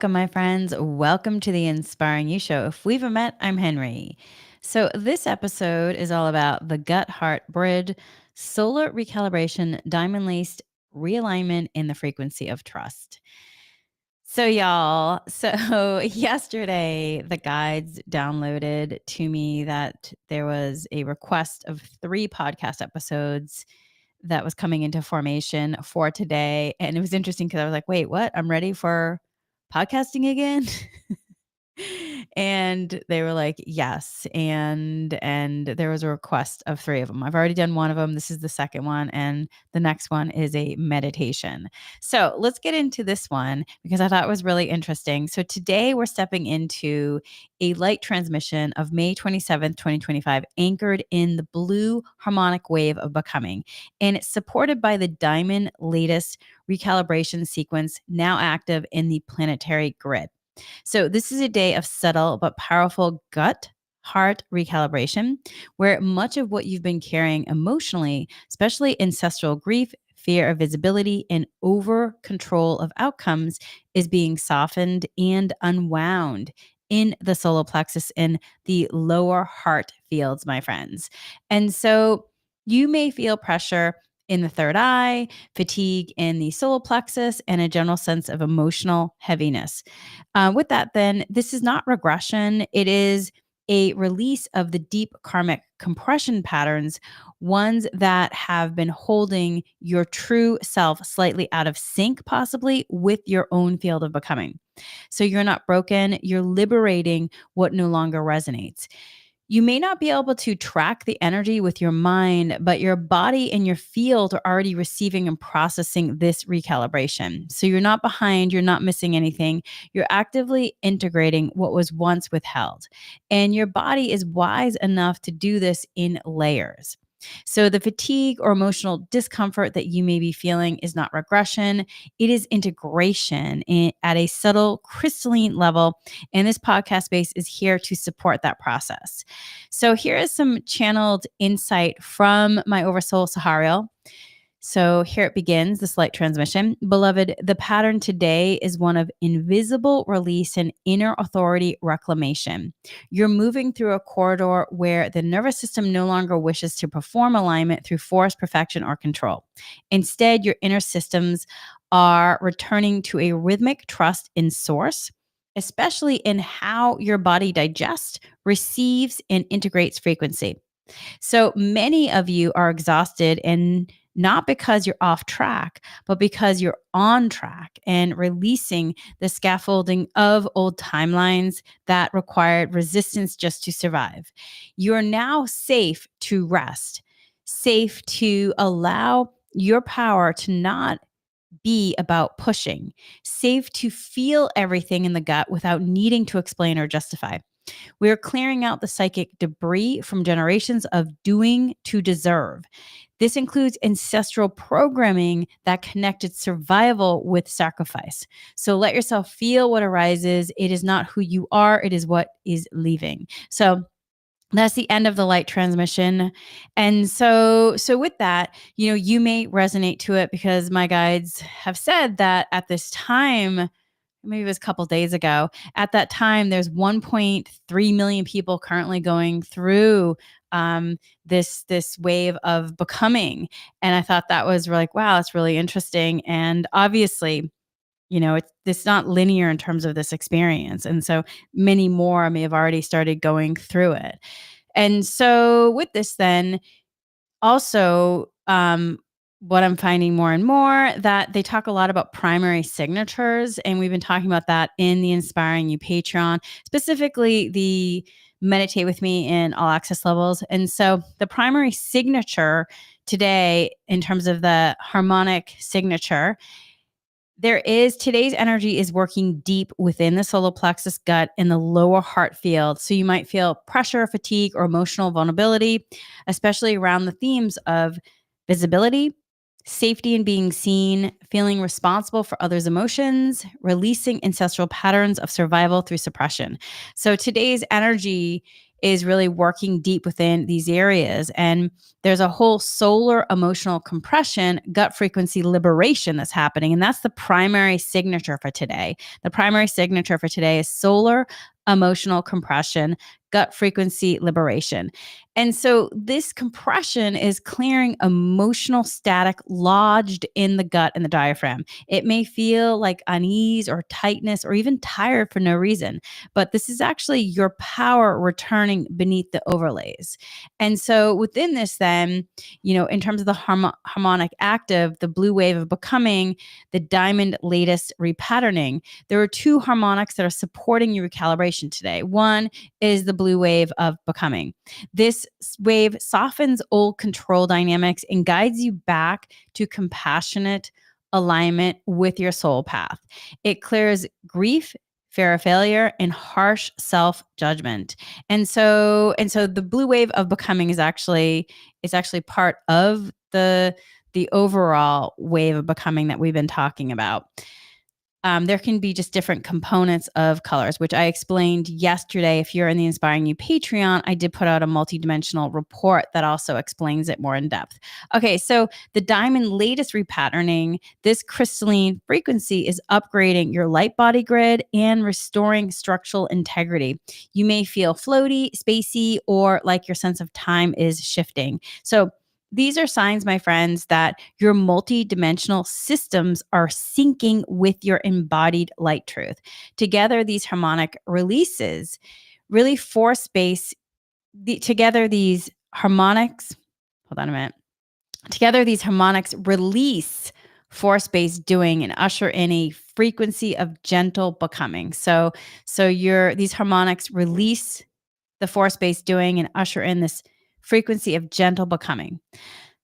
Welcome, my friends. Welcome to the Inspiring You Show. If we've met, I'm Henry. So, this episode is all about the gut heart bridge, solar recalibration, diamond laced realignment in the frequency of trust. So, y'all, yesterday the guides downloaded to me that there was a request of 3 podcast episodes that was coming into formation for today. And it was interesting because I was like, wait, what? I'm ready for podcasting again? And they were like, yes. And there was a request of 3 of them. I've already done one of them. This is the second one. And the next one is a meditation. So let's get into this one because I thought it was really interesting. So today we're stepping into a light transmission of May 27th, 2025, anchored in the blue harmonic wave of becoming. And it's supported by the Diamond Lattice Recalibration sequence now active in the planetary grid. So, this is a day of subtle but powerful gut heart recalibration, where much of what you've been carrying emotionally, especially ancestral grief, fear of visibility, and over control of outcomes, is being softened and unwound in the solar plexus in the lower heart fields, my friends. And so, you may feel pressure in the third eye, fatigue in the solar plexus, and a general sense of emotional heaviness. With that, then, this is not regression. It is a release of the deep karmic compression patterns, ones that have been holding your true self slightly out of sync, possibly with your own field of becoming. So you're not broken, you're liberating what no longer resonates. You may not be able to track the energy with your mind, but your body and your field are already receiving and processing this recalibration. So you're not behind, you're not missing anything. You're actively integrating what was once withheld. And your body is wise enough to do this in layers. So, the fatigue or emotional discomfort that you may be feeling is not regression, it is integration at a subtle, crystalline level. And this podcast space is here to support that process. So, here is some channeled insight from my Oversoul Sahariel. So here it begins, the slight transmission. Beloved, the pattern today is one of invisible release and inner authority reclamation. You're moving through a corridor where the nervous system no longer wishes to perform alignment through force, perfection, or control. Instead, your inner systems are returning to a rhythmic trust in source, especially in how your body digests, receives, and integrates frequency. So many of you are exhausted, and not because you're off track, but because you're on track and releasing the scaffolding of old timelines that required resistance just to survive. You're now safe to rest, safe to allow your power to not be about pushing, safe to feel everything in the gut without needing to explain or justify. We are clearing out the psychic debris from generations of doing to deserve. This includes ancestral programming that connected survival with sacrifice. So let yourself feel what arises. It is not who you are, it is what is leaving. So that's the end of the light transmission. And so with that, you may resonate to it because my guides have said that at this time, maybe it was a couple days ago. At that time, there's 1.3 million people currently going through this wave of becoming, and I thought that was like, wow, it's really interesting. And obviously, it's not linear in terms of this experience, and so many more may have already started going through it. And so with this, then also, what I'm finding more and more that they talk a lot about primary signatures, and we've been talking about that in the Inspiring You Patreon, specifically the Meditate with Me in all access levels. And so the primary signature today, in terms of the harmonic signature, today's energy is working deep within the solar plexus gut in the lower heart field. So you might feel pressure, fatigue, or emotional vulnerability, especially around the themes of visibility, safety and being seen, feeling responsible for others' emotions, releasing ancestral patterns of survival through suppression. So today's energy is really working deep within these areas. And there's a whole solar emotional compression, gut frequency liberation that's happening. And that's the primary signature for today. The primary signature for today is solar emotional compression, gut frequency liberation. And so this compression is clearing emotional static lodged in the gut and the diaphragm. It may feel like unease or tightness or even tired for no reason, but this is actually your power returning beneath the overlays. And so within this, then, in terms of the harmonic active, the blue wave of becoming, the Diamond Lattice Repatterning, there are two harmonics that are supporting your recalibration today. One is the blue wave of becoming. This wave softens old control dynamics and guides you back to compassionate alignment with your soul path. It clears grief, fear of failure, and harsh self-judgment. And so the blue wave of becoming is actually part of the overall wave of becoming that we've been talking about. There can be just different components of colors, which I explained yesterday. If you're in the Inspiring You Patreon, I did put out a multidimensional report that also explains it more in depth. Okay, so the Diamond Lattice Repatterning, this crystalline frequency is upgrading your light body grid and restoring structural integrity. You may feel floaty, spacey, or like your sense of time is shifting. So these are signs, my friends, that your multidimensional systems are syncing with your embodied light truth. Together, these harmonic releases really force space. Together, these harmonics, hold on a minute. Together, these harmonics release force-based doing and usher in a frequency of gentle becoming. So these harmonics release the force-based doing and usher in this frequency of gentle becoming.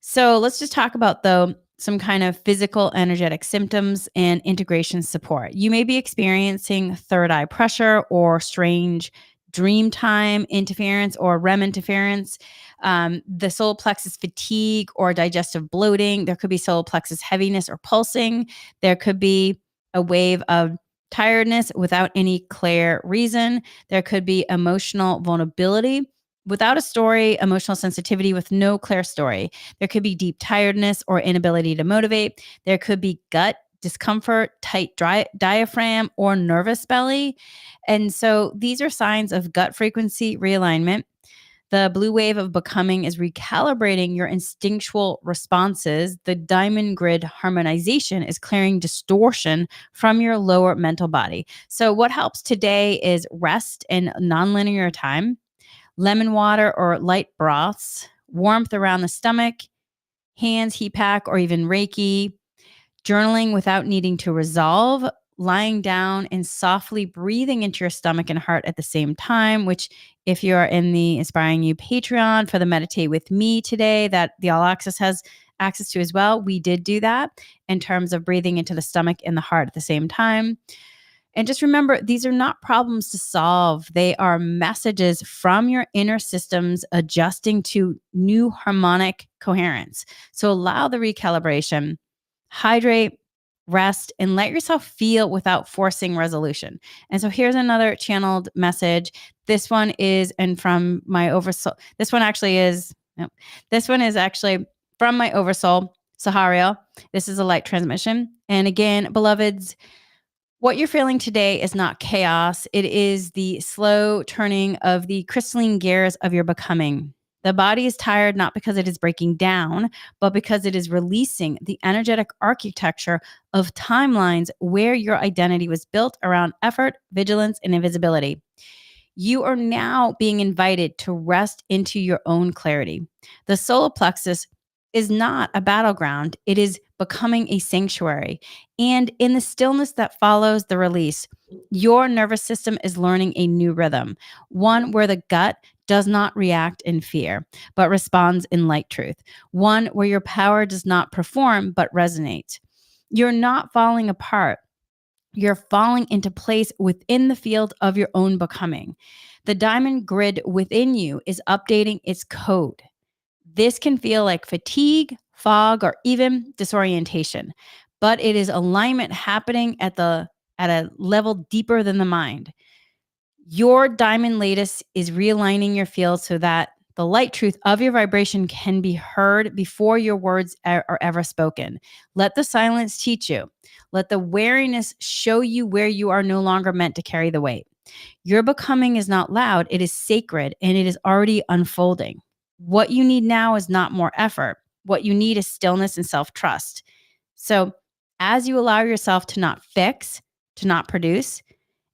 So let's just talk about, though, some kind of physical energetic symptoms and integration support. You may be experiencing third eye pressure or strange dream time interference or REM interference, the solar plexus fatigue or digestive bloating. There could be solar plexus heaviness or pulsing. There could be a wave of tiredness without any clear reason. There could be emotional vulnerability without a story, emotional sensitivity with no clear story. There could be deep tiredness or inability to motivate. There could be gut discomfort, tight diaphragm, or nervous belly. And so these are signs of gut frequency realignment. The blue wave of becoming is recalibrating your instinctual responses. The diamond grid harmonization is clearing distortion from your lower mental body. So what helps today is rest and nonlinear time, lemon water or light broths, warmth around the stomach, hands, heat pack, or even Reiki, journaling without needing to resolve, lying down and softly breathing into your stomach and heart at the same time, which if you're in the Inspiring You Patreon for the Meditate With Me today, that the All Access has access to as well, we did do that in terms of breathing into the stomach and the heart at the same time. And just remember, these are not problems to solve. They are messages from your inner systems adjusting to new harmonic coherence. So allow the recalibration, hydrate, rest, and let yourself feel without forcing resolution. And so here's another channeled message. This one is, and from my oversoul, this one is actually from my oversoul, Sahariel. This is a light transmission. And again, beloveds, what you're feeling today is not chaos. It is the slow turning of the crystalline gears of your becoming. The body is tired not because it is breaking down, but because it is releasing the energetic architecture of timelines where your identity was built around effort, vigilance, and invisibility. You are now being invited to rest into your own clarity. The solar plexus is not a battleground. It is becoming a sanctuary. And in the stillness that follows the release, your nervous system is learning a new rhythm, one where the gut does not react in fear, but responds in light truth, one where your power does not perform, but resonates. You're not falling apart. You're falling into place within the field of your own becoming. The diamond grid within you is updating its code. This can feel like fatigue, fog, or even disorientation, but it is alignment happening at a level deeper than the mind. Your diamond lattice is realigning your field so that the light truth of your vibration can be heard before your words are ever spoken. Let the silence teach you. Let the wariness show you where you are no longer meant to carry the weight. Your becoming is not loud, it is sacred, and it is already unfolding. What you need now is not more effort. What you need is stillness and self trust. So, as you allow yourself to not fix, to not produce,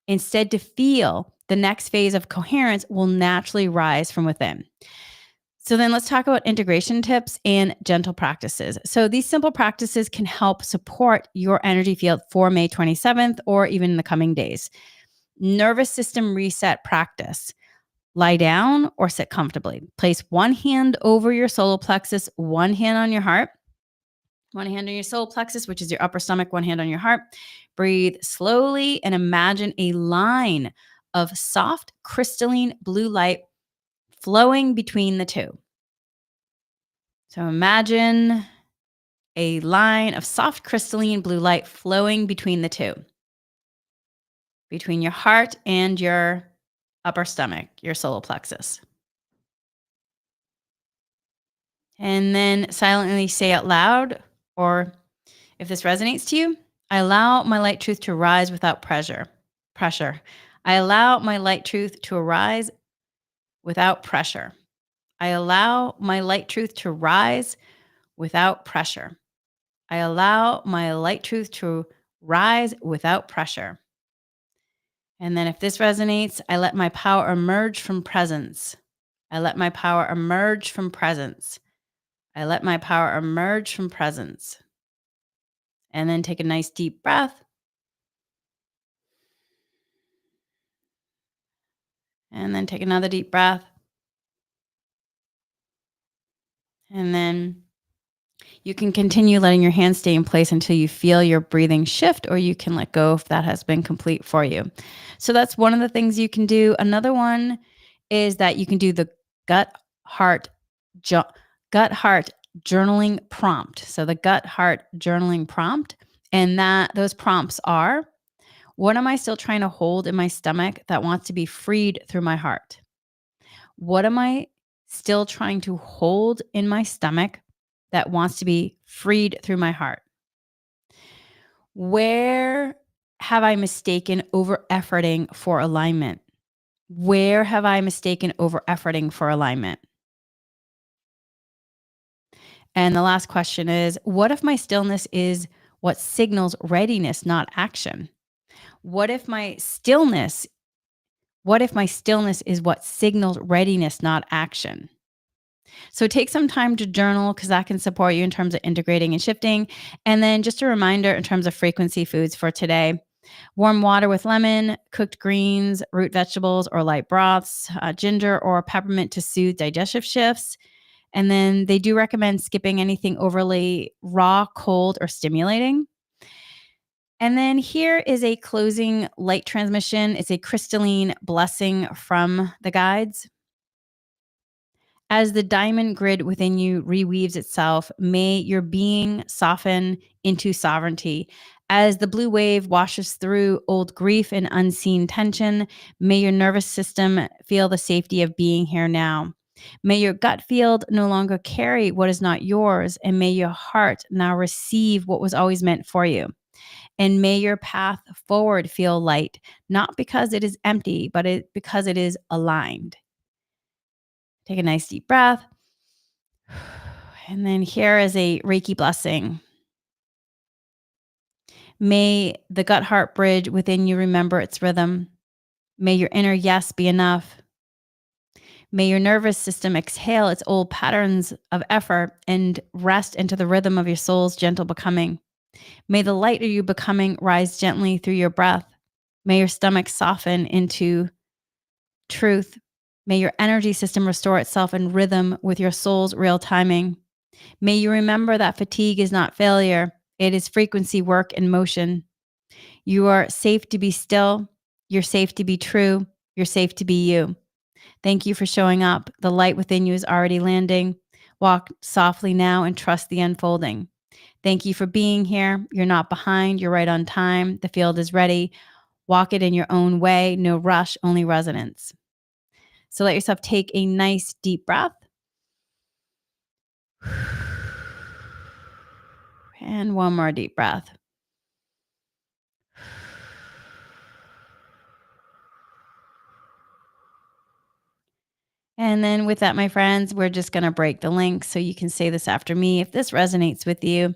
instead to feel, the next phase of coherence will naturally rise from within. So then let's talk about integration tips and gentle practices. So these simple practices can help support your energy field for May 27th or even in the coming days. Nervous system reset practice. Lie down or sit comfortably. Place one hand over your solar plexus, one hand on your heart, one hand on your solar plexus, which is your upper stomach, one hand on your heart. Breathe slowly and imagine a line of soft, crystalline blue light flowing between the two. So imagine a line of soft, crystalline blue light flowing between the two, between your heart and your upper stomach, your solar plexus. And then silently say out loud, or if this resonates to you, I allow my light truth to rise without pressure. I allow my light truth to arise without pressure. I allow my light truth to rise without pressure. I allow my light truth to rise without pressure. And then if this resonates, I let my power emerge from presence. I let my power emerge from presence. I let my power emerge from presence. And then take a nice deep breath. And then take another deep breath. And then you can continue letting your hands stay in place until you feel your breathing shift, or you can let go if that has been complete for you. So that's one of the things you can do. Another one is that you can do the gut heart journaling prompt. So the gut heart journaling prompt, and that those prompts are: what am I still trying to hold in my stomach that wants to be freed through my heart? What am I still trying to hold in my stomach that wants to be freed through my heart? Where have I mistaken over efforting for alignment? Where have I mistaken over efforting for alignment? And the last question is, what if my stillness is what signals readiness, not action? What if my stillness is what signals readiness, not action? So take some time to journal, because that can support you in terms of integrating and shifting. And then just a reminder in terms of frequency foods for today: warm water with lemon, cooked greens, root vegetables or light broths, ginger or peppermint to soothe digestive shifts. And then they do recommend skipping anything overly raw, cold, or stimulating. And then here is a closing light transmission. It's a crystalline blessing from the guides. As the diamond grid within you reweaves itself, may your being soften into sovereignty. As the blue wave washes through old grief and unseen tension, may your nervous system feel the safety of being here now. May your gut field no longer carry what is not yours, and may your heart now receive what was always meant for you. And may your path forward feel light, not because it is empty, but because it is aligned. Take a nice deep breath. And then here is a Reiki blessing. May the gut heart bridge within you remember its rhythm. May your inner yes be enough. May your nervous system exhale its old patterns of effort and rest into the rhythm of your soul's gentle becoming. May the light of you becoming rise gently through your breath. May your stomach soften into truth. May your energy system restore itself in rhythm with your soul's real timing. May you remember that fatigue is not failure. It is frequency, work, and motion. You are safe to be still. You're safe to be true. You're safe to be you. Thank you for showing up. The light within you is already landing. Walk softly now and trust the unfolding. Thank you for being here. You're not behind. You're right on time. The field is ready. Walk it in your own way. No rush, only resonance. So let yourself take a nice deep breath. And one more deep breath. And then with that, my friends, we're just going to break the links. So you can say this after me. If this resonates with you,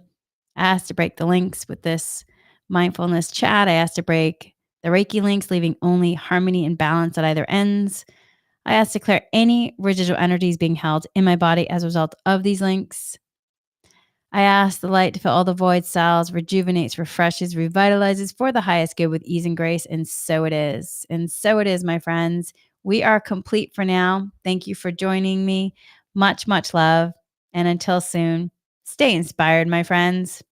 I ask to break the links with this mindfulness chat. I ask to break the Reiki links, leaving only harmony and balance at either ends. I ask to clear any residual energies being held in my body as a result of these links. I ask the light to fill all the void cells, rejuvenates, refreshes, revitalizes for the highest good with ease and grace. And so it is. And so it is, my friends. We are complete for now. Thank you for joining me. Much, much love. And until soon, stay inspired, my friends.